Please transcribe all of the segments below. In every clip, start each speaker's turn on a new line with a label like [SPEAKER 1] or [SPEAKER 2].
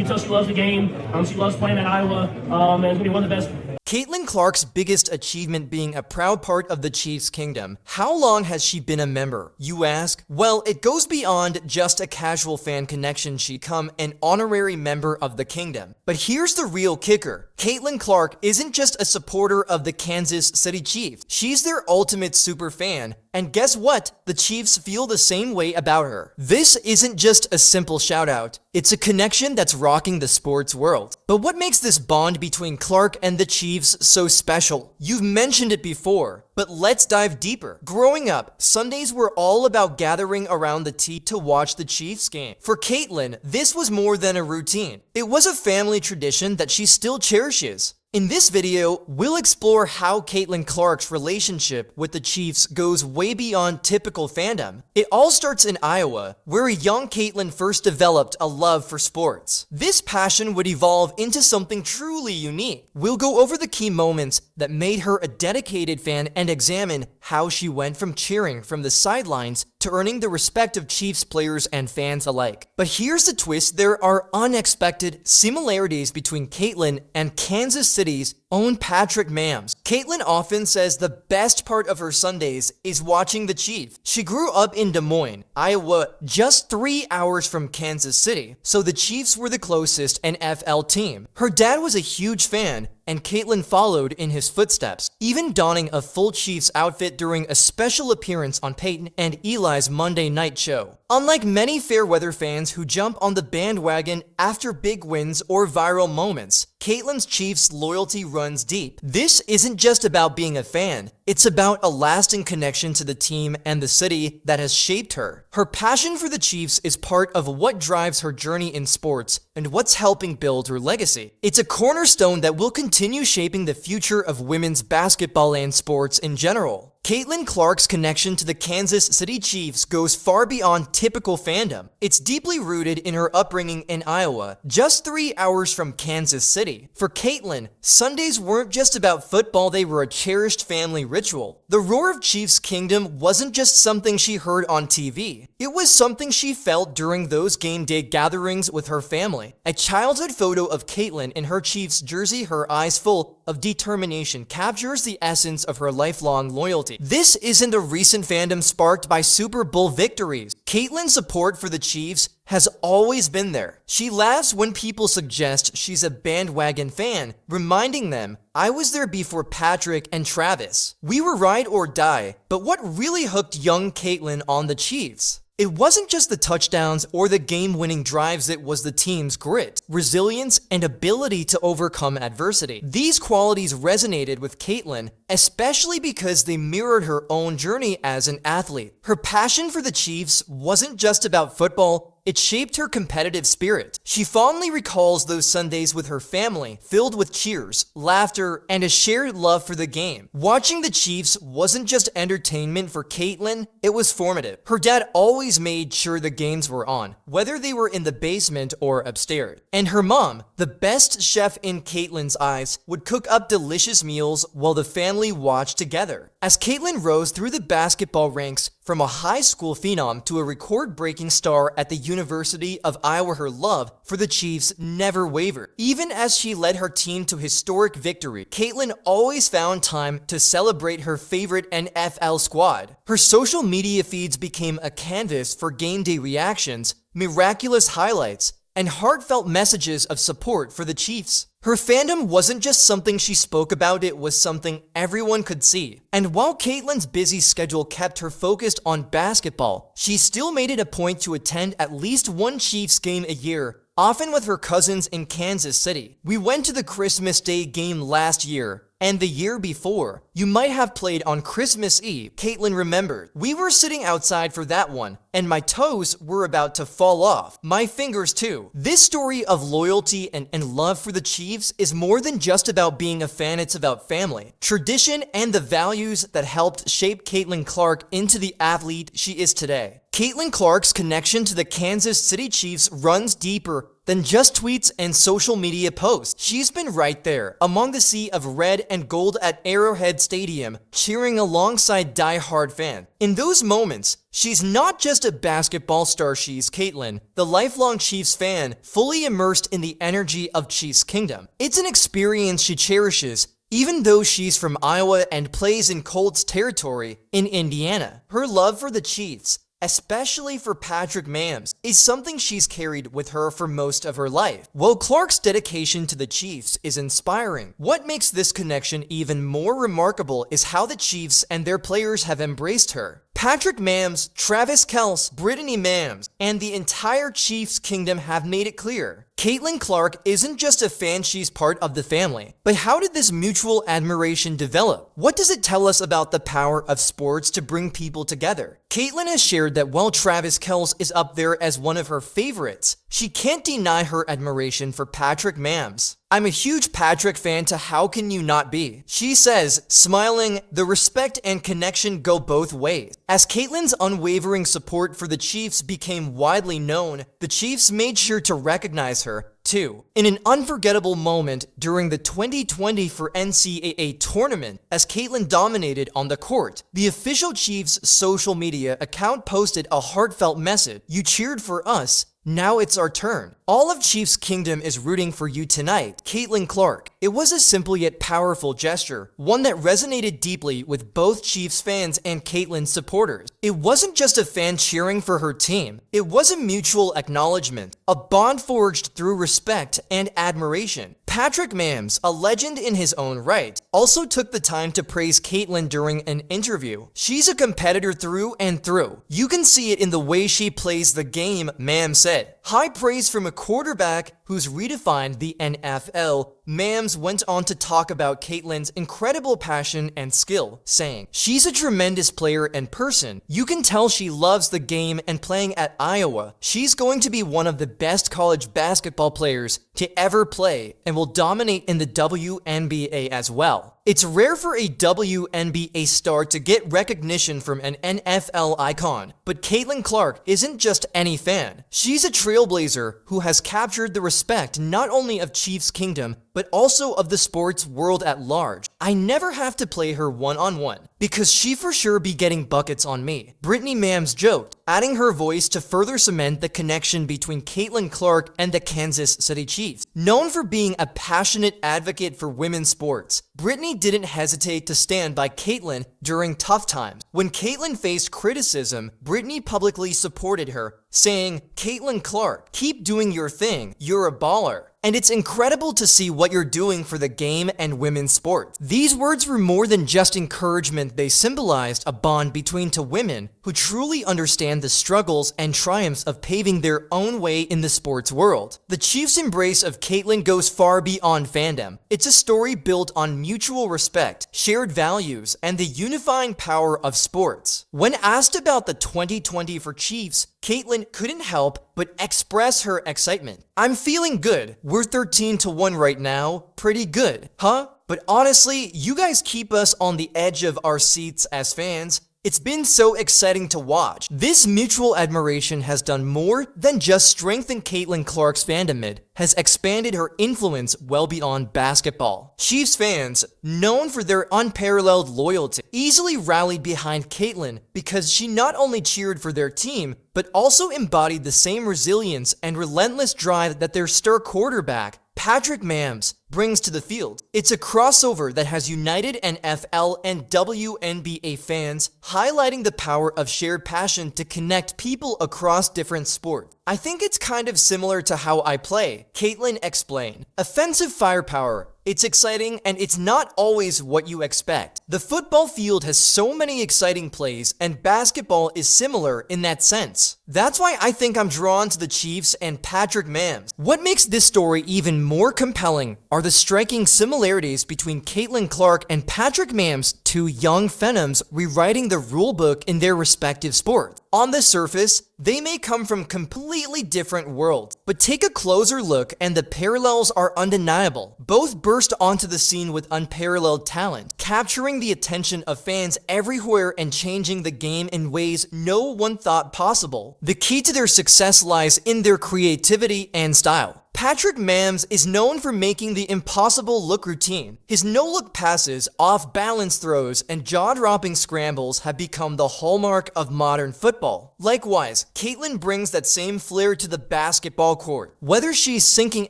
[SPEAKER 1] can tell she loves the game. She loves playing at Iowa, and it's going to be one of the best.
[SPEAKER 2] Caitlin Clark's biggest achievement being a proud part of the Chiefs kingdom. How long has she been a member, you ask? Well, it goes beyond just a casual fan connection. She become an honorary member of the kingdom. But here's the real kicker. Caitlin Clark isn't just a supporter of the Kansas City Chiefs. She's their ultimate super fan. And guess what? The Chiefs feel the same way about her. This isn't just a simple shout out. It's a connection that's rocking the sports world. But what makes this bond between Clark and the Chiefs so special? You've mentioned it before, but let's dive deeper. Growing up, Sundays were all about gathering around the tea to watch the Chiefs game. For Caitlin, this was more than a routine. It was a family tradition that she still cherishes. In this video, we'll explore how Caitlin Clark's relationship with the Chiefs goes way beyond typical fandom. It all starts in Iowa, where young Caitlin first developed a love for sports. This passion would evolve into something truly unique. We'll go over the key moments that made her a dedicated fan and examine how she went from cheering from the sidelines to earning the respect of Chiefs players and fans alike. But here's the twist: there are unexpected similarities between Caitlin and Kansas City's own Patrick Mahomes. Caitlin often says the best part of her Sundays is watching the Chiefs. She grew up in Des Moines, Iowa, just 3 hours from Kansas City, so the Chiefs were the closest NFL team. Her dad was a huge fan, and Caitlin followed in his footsteps, even donning a full Chiefs outfit during a special appearance on Peyton and Eli's Monday night show. Unlike many fair-weather fans who jump on the bandwagon after big wins or viral moments, Caitlin's Chiefs loyalty runs deep. This isn't just about being a fan, it's about a lasting connection to the team and the city that has shaped her. Her passion for the Chiefs is part of what drives her journey in sports and what's helping build her legacy. It's a cornerstone that will continue shaping the future of women's basketball and sports in general. Caitlin Clark's connection to the Kansas City Chiefs goes far beyond typical fandom. It's deeply rooted in her upbringing in Iowa, just 3 hours from Kansas City. For Caitlin, Sundays weren't just about football, they were a cherished family ritual. The roar of Chiefs Kingdom wasn't just something she heard on TV. It was something she felt during those game day gatherings with her family. A childhood photo of Caitlin in her Chiefs jersey, her eyes full of determination, captures the essence of her lifelong loyalty. This isn't a recent fandom sparked by Super Bowl victories. Caitlin's support for the Chiefs has always been there. She laughs when people suggest she's a bandwagon fan, reminding them, "I was there before Patrick and Travis. We were ride or die." But what really hooked young Caitlin on the Chiefs? It wasn't just the touchdowns or the game-winning drives, it was the team's grit, resilience, and ability to overcome adversity. These qualities resonated with Caitlin, especially because they mirrored her own journey as an athlete. Her passion for the Chiefs wasn't just about football, it shaped her competitive spirit. She fondly recalls those Sundays with her family, filled with cheers, laughter, and a shared love for the game. Watching the Chiefs wasn't just entertainment for Caitlin, it was formative. Her dad always made sure the games were on, whether they were in the basement or upstairs. And her mom, the best chef in Caitlin's eyes, would cook up delicious meals while the family watched together. As Caitlin rose through the basketball ranks, from a high school phenom to a record-breaking star at the University of Iowa, her love for the Chiefs never wavered. Even as she led her team to historic victory, Caitlin always found time to celebrate her favorite NFL squad. Her social media feeds became a canvas for game day reactions, miraculous highlights, and heartfelt messages of support for the Chiefs. Her fandom wasn't just something she spoke about, it was something everyone could see. And while Caitlin's busy schedule kept her focused on basketball, she still made it a point to attend at least one Chiefs game a year, often with her cousins in Kansas City. "We went to the Christmas Day game last year, and the year before. You might have played on Christmas Eve," Caitlin remembered. "We were sitting outside for that one, and my toes were about to fall off. My fingers too." This story of loyalty and love for the Chiefs is more than just about being a fan, it's about family, tradition, and the values that helped shape Caitlin Clark into the athlete she is today. Caitlin Clark's connection to the Kansas City Chiefs runs deeper than just tweets and social media posts. She's been right there, among the sea of red and gold at Arrowhead Stadium, cheering alongside die-hard fans. In those moments, she's not just a basketball star, she's Caitlyn, the lifelong Chiefs fan, fully immersed in the energy of Chiefs Kingdom. It's an experience she cherishes, even though she's from Iowa and plays in Colts territory in Indiana. Her love for the Chiefs, especially for Patrick Mahomes, is something she's carried with her for most of her life. While Clark's dedication to the Chiefs is inspiring, what makes this connection even more remarkable is how the Chiefs and their players have embraced her. Patrick Mahomes, Travis Kelce, Brittany Mahomes, and the entire Chiefs Kingdom have made it clear. Caitlin Clark isn't just a fan, she's part of the family. But how did this mutual admiration develop? What does it tell us about the power of sports to bring people together? Caitlin has shared that while Travis Kelce is up there as one of her favorites, she can't deny her admiration for Patrick Mahomes. "I'm a huge Patrick fan, to how can you not be?" she says, smiling. The respect and connection go both ways. As Caitlin's unwavering support for the Chiefs became widely known, the Chiefs made sure to recognize her too, in an unforgettable moment during the 2020 for NCAA tournament, as Caitlyn dominated on the court. The official Chiefs social media account posted a heartfelt message: "You cheered for us. Now it's our turn. All of Chiefs Kingdom is rooting for you tonight, Caitlin Clark." It was a simple yet powerful gesture, one that resonated deeply with both Chiefs fans and Caitlin's supporters. It wasn't just a fan cheering for her team, it was a mutual acknowledgement, a bond forged through respect and admiration. Patrick Mahomes, a legend in his own right, also took the time to praise Caitlyn during an interview. "She's a competitor through and through. You can see it in the way she plays the game," Mahomes said. High praise from a quarterback who's redefined the NFL. Mahomes went on to talk about Caitlyn's incredible passion and skill, saying, "She's a tremendous player and person. You can tell she loves the game and playing at Iowa. She's going to be one of the best college basketball players to ever play and will dominate in the WNBA as well." It's rare for a WNBA star to get recognition from an NFL icon, but Caitlin Clark isn't just any fan. She's a trailblazer who has captured the respect not only of Chiefs Kingdom, but also of the sports world at large. "I never have to play her one-on-one, because she for sure be getting buckets on me," Brittany Mahomes joked, adding her voice to further cement the connection between Caitlin Clark and the Kansas City Chiefs. Known for being a passionate advocate for women's sports, Brittany didn't hesitate to stand by Caitlin during tough times. When Caitlin faced criticism, Brittany publicly supported her, saying, "Caitlin Clark, keep doing your thing. You're a baller. And it's incredible to see what you're doing for the game and women's sports." These words were more than just encouragement, they symbolized a bond between two women who truly understand the struggles and triumphs of paving their own way in the sports world. The Chiefs' embrace of Caitlyn goes far beyond fandom. It's a story built on mutual respect, shared values, and the unifying power of sports. When asked about the 2020 for Chiefs, Caitlyn couldn't help but express her excitement. "I'm feeling good. We're 13-1 right now. Pretty good, huh? But honestly, you guys keep us on the edge of our seats as fans. It's been so exciting to watch." This mutual admiration has done more than just strengthen Caitlin Clark's fandom. It has expanded her influence well beyond basketball. Chiefs fans, known for their unparalleled loyalty, easily rallied behind Caitlin because she not only cheered for their team, but also embodied the same resilience and relentless drive that their star quarterback, Patrick Mahomes, brings to the field. It's a crossover that has united NFL and WNBA fans, highlighting the power of shared passion to connect people across different sports. "I think it's kind of similar to how I play," Caitlin explained. "Offensive firepower. It's exciting, and it's not always what you expect. The football field has so many exciting plays, and basketball is similar in that sense. That's why I think I'm drawn to the Chiefs and Patrick Mahomes." What makes this story even more compelling are the striking similarities between Caitlin Clark and Patrick Mahomes, two young phenoms rewriting the rulebook in their respective sports. On the surface, they may come from completely different worlds, but take a closer look and the parallels are undeniable. Both burst onto the scene with unparalleled talent, capturing the attention of fans everywhere and changing the game in ways no one thought possible. The key to their success lies in their creativity and style. Patrick Mahomes is known for making the impossible look routine. His no-look passes, off-balance throws, and jaw-dropping scrambles have become the hallmark of modern football. Likewise, Caitlyn brings that same flair to the basketball court. Whether she's sinking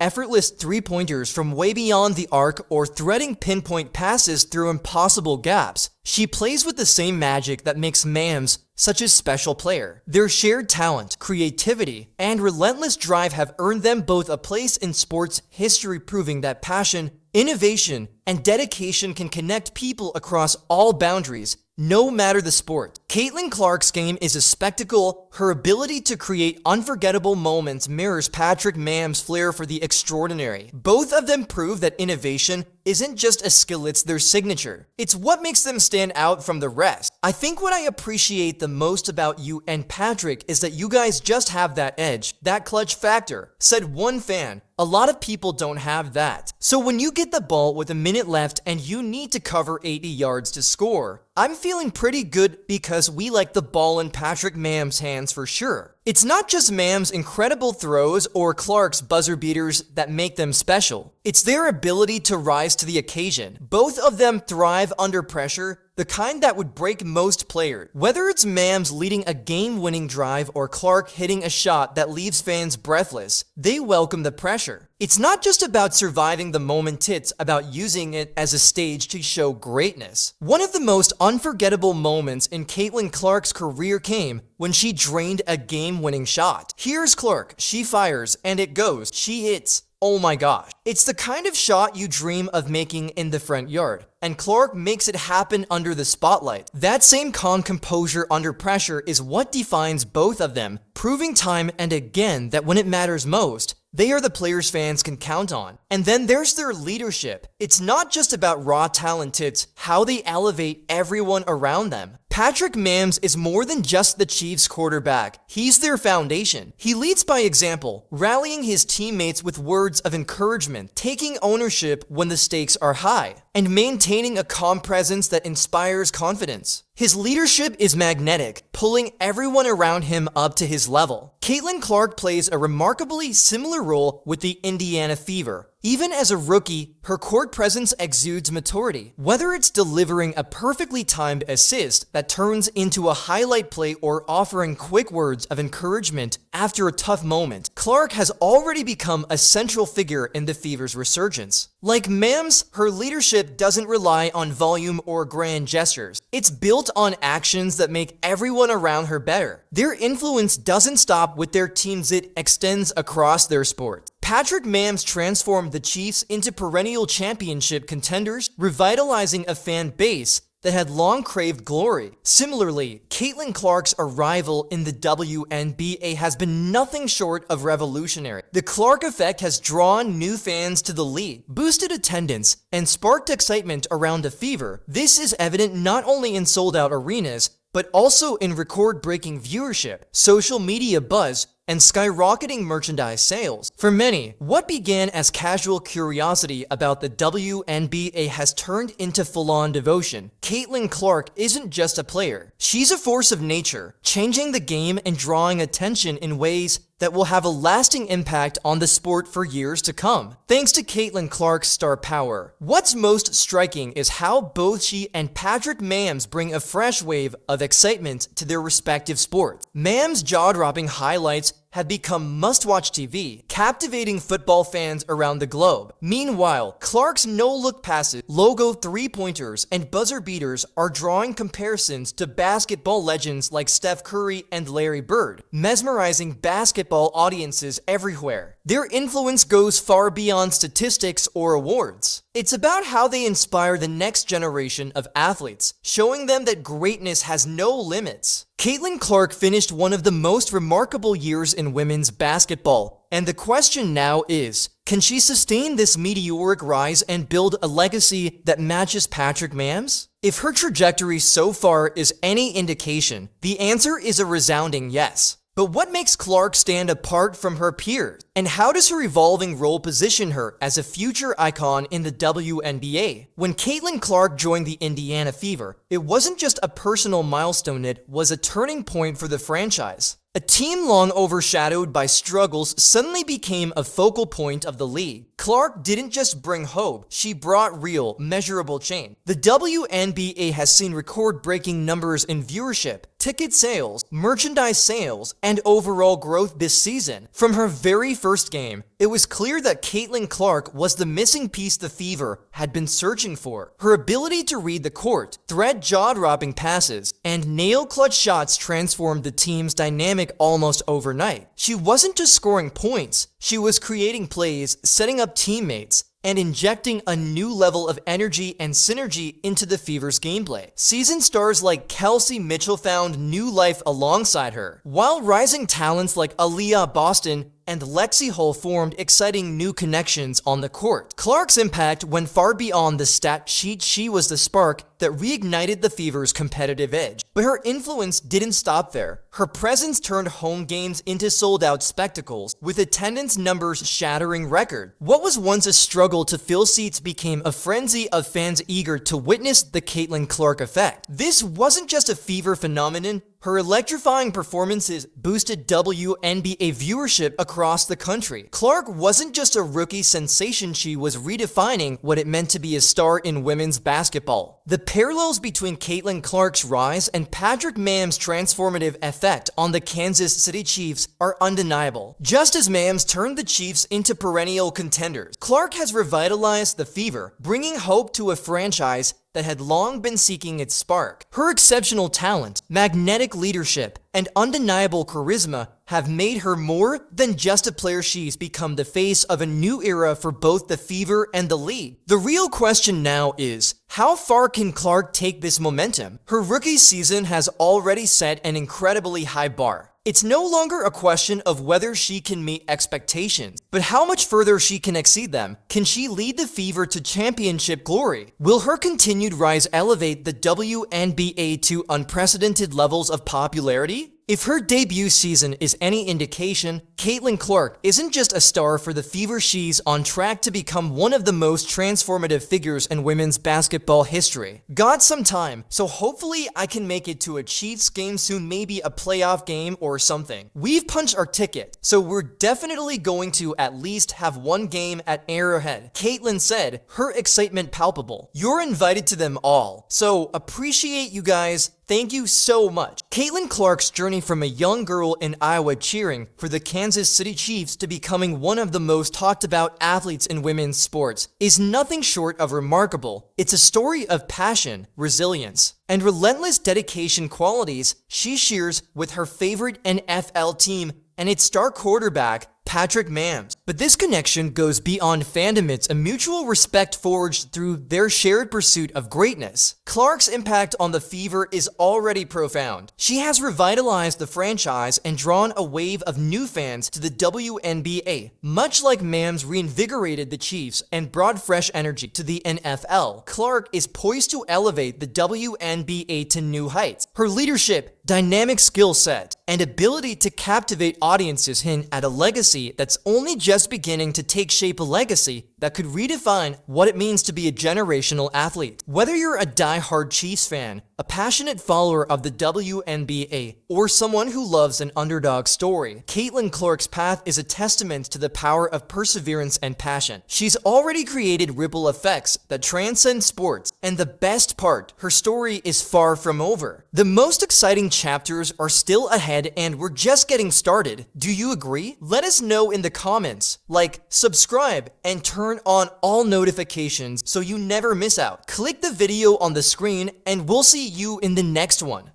[SPEAKER 2] effortless three-pointers from way beyond the arc or threading pinpoint passes through impossible gaps, she plays with the same magic that makes Mahomes such a special player. Their shared talent, creativity, and relentless drive have earned them both a place in sports history, proving that passion, innovation, and dedication can connect people across all boundaries, no matter the sport. Caitlin Clark's game is a spectacle. Her ability to create unforgettable moments mirrors Patrick Mahomes' flair for the extraordinary. Both of them prove that innovation isn't just a skill, it's their signature. It's what makes them stand out from the rest. I think what I appreciate the most about you and Patrick is that you guys just have that edge, that clutch factor, said one fan. A lot of people don't have that. So when you get the ball with a minute left and you need to cover 80 yards to score, I'm feeling pretty good because we like the ball in Patrick Mahomes' hands for sure. It's not just Mahomes' incredible throws or Clark's buzzer beaters that make them special. It's their ability to rise to the occasion. Both of them thrive under pressure, the kind that would break most players. Whether it's Mahomes leading a game-winning drive or Clark hitting a shot that leaves fans breathless, they welcome the pressure. It's not just about surviving the moment, it's about using it as a stage to show greatness. One of the most unforgettable moments in Caitlin Clark's career came when she drained a game-winning shot. Here's Clark, she fires, and it goes. She hits. Oh my gosh. It's the kind of shot you dream of making in the front yard, and Clark makes it happen under the spotlight. That same calm composure under pressure is what defines both of them, proving time and again that when it matters most, they are the players fans can count on. And then there's their leadership. It's not just about raw talent, it's how they elevate everyone around them. Patrick Mahomes is more than just the Chiefs quarterback. He's their foundation. He leads by example, rallying his teammates with words of encouragement, taking ownership when the stakes are high, and maintaining a calm presence that inspires confidence. His leadership is magnetic, pulling everyone around him up to his level. Caitlin Clark plays a remarkably similar role with the Indiana Fever. Even as a rookie, her court presence exudes maturity. Whether it's delivering a perfectly timed assist that turns into a highlight play or offering quick words of encouragement after a tough moment, Clark has already become a central figure in the Fever's resurgence. Like Mahomes, her leadership doesn't rely on volume or grand gestures. It's built on actions that make everyone around her better. Their influence doesn't stop with their teams, it extends across their sport. Patrick Mahomes transformed the Chiefs into perennial championship contenders, revitalizing a fan base that had long craved glory. Similarly, Caitlin Clark's arrival in the WNBA has been nothing short of revolutionary. The Clark effect has drawn new fans to the league, boosted attendance, and sparked excitement around the Fever. This is evident not only in sold-out arenas, but also in record-breaking viewership, social media buzz, and skyrocketing merchandise sales. For many, what began as casual curiosity about the WNBA has turned into full-on devotion. Caitlin Clark isn't just a player. She's a force of nature, changing the game and drawing attention in ways that will have a lasting impact on the sport for years to come. Thanks to Caitlin Clark's star power. What's most striking is how both she and Patrick Mahomes bring a fresh wave of excitement to their respective sports. Mahomes' jaw-dropping highlights have become must-watch TV, captivating football fans around the globe. Meanwhile, Clark's no-look passes, logo three-pointers, and buzzer beaters are drawing comparisons to basketball legends like Steph Curry and Larry Bird, mesmerizing basketball audiences everywhere. Their influence goes far beyond statistics or awards. It's about how they inspire the next generation of athletes, showing them that greatness has no limits. Caitlin Clark finished one of the most remarkable years in women's basketball, and the question now is, Can she sustain this meteoric rise and build a legacy that matches Patrick Mahomes? If her trajectory so far is any indication, the answer is a resounding yes. But what makes Clark stand apart from her peers? And how does her evolving role position her as a future icon in the WNBA? When Caitlin Clark joined the Indiana Fever, it wasn't just a personal milestone, it was a turning point for the franchise. A team long overshadowed by struggles suddenly became a focal point of the league. Clark didn't just bring hope, she brought real, measurable change. The WNBA has seen record-breaking numbers in viewership, ticket sales, merchandise sales, and overall growth this season. From her very first game, it was clear that Caitlin Clark was the missing piece the Fever had been searching for. Her ability to read the court, thread jaw-dropping passes, and nail clutch shots transformed the team's dynamic almost overnight. She wasn't just scoring points, she was creating plays, setting up teammates, and injecting a new level of energy and synergy into the Fever's gameplay. Seasoned stars like Kelsey Mitchell found new life alongside her, while rising talents like Aaliyah Boston and Lexi Hull formed exciting new connections on the court. Clark's impact went far beyond the stat sheet. She was the spark that reignited the Fever's competitive edge. But her influence didn't stop there. Her presence turned home games into sold-out spectacles, with attendance numbers shattering record. What was once a struggle to fill seats became a frenzy of fans eager to witness the Caitlin Clark effect. This wasn't just a Fever phenomenon. Her electrifying performances boosted WNBA viewership across the country. Clark wasn't just a rookie sensation, she was redefining what it meant to be a star in women's basketball. The parallels between Caitlin Clark's rise and Patrick Mahomes' transformative effect on the Kansas City Chiefs are undeniable. Just as Mahomes turned the Chiefs into perennial contenders, Clark has revitalized the Fever, bringing hope to a franchise that had long been seeking its spark. Her exceptional talent, magnetic leadership, and undeniable charisma have made her more than just a player. She's become the face of a new era for both the Fever and the league. The real question now is, how far can Clark take this momentum? Her rookie season has already set an incredibly high bar. It's no longer a question of whether she can meet expectations, but how much further she can exceed them. Can she lead the Fever to championship glory? Will her continued rise elevate the WNBA to unprecedented levels of popularity? If her debut season is any indication, Caitlin Clark isn't just a star for the Fever, she's on track to become one of the most transformative figures in women's basketball history. Got some time, so hopefully I can make it to a Chiefs game soon, maybe a playoff game or something. We've punched our ticket, so we're definitely going to at least have one game at Arrowhead. Caitlin said, her excitement palpable. You're invited to them all, so appreciate you guys. Thank you so much. Caitlin Clark's journey from a young girl in Iowa cheering for the Kansas City Chiefs to becoming one of the most talked about athletes in women's sports is nothing short of remarkable. It's a story of passion, resilience, and relentless dedication, qualities she shares with her favorite NFL team and its star quarterback, Patrick Mahomes. But this connection goes beyond fandom. It's a mutual respect forged through their shared pursuit of greatness. Clark's impact on the Fever is already profound. She has revitalized the franchise and drawn a wave of new fans to the WNBA, much like Mahomes reinvigorated the Chiefs and brought fresh energy to the NFL. Clark is poised to elevate the WNBA to new heights. Her leadership, dynamic skill set, and ability to captivate audiences hint at a legacy that's only just beginning to take shape, a legacy that could redefine what it means to be a generational athlete. Whether you're a die-hard Chiefs fan, a passionate follower of the WNBA, or someone who loves an underdog story, Caitlin Clark's path is a testament to the power of perseverance and passion. She's already created ripple effects that transcend sports, and the best part, her story is far from over. The most exciting chapters are still ahead, and we're just getting started. Do you agree? Let us know in the comments. Like, subscribe, and turn on all notifications so you never miss out. Click the video on the screen, and we'll see you in the next one.